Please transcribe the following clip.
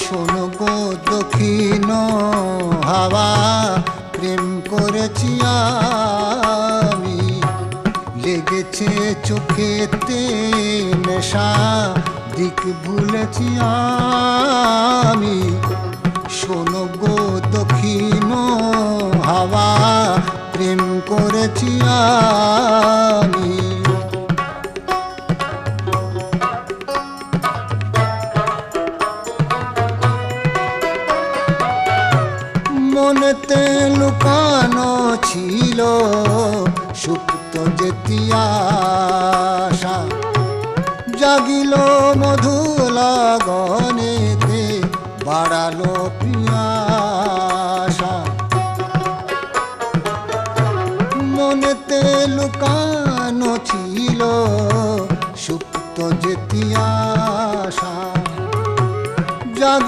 শোনো গো দক্ষিণ হাওয়া, প্রেম করেছি আমি, লেগেছে চোখেতে নেশা, দিক ভুলেছি আমি। শোনো গো দক্ষিণ হাওয়া, প্রেম করেছি আমি। মনেতে লুকানো ছিল সুপ্ত যেতি আশা, জাগিল মধু লগনেতে বাড়ালো প্রিয়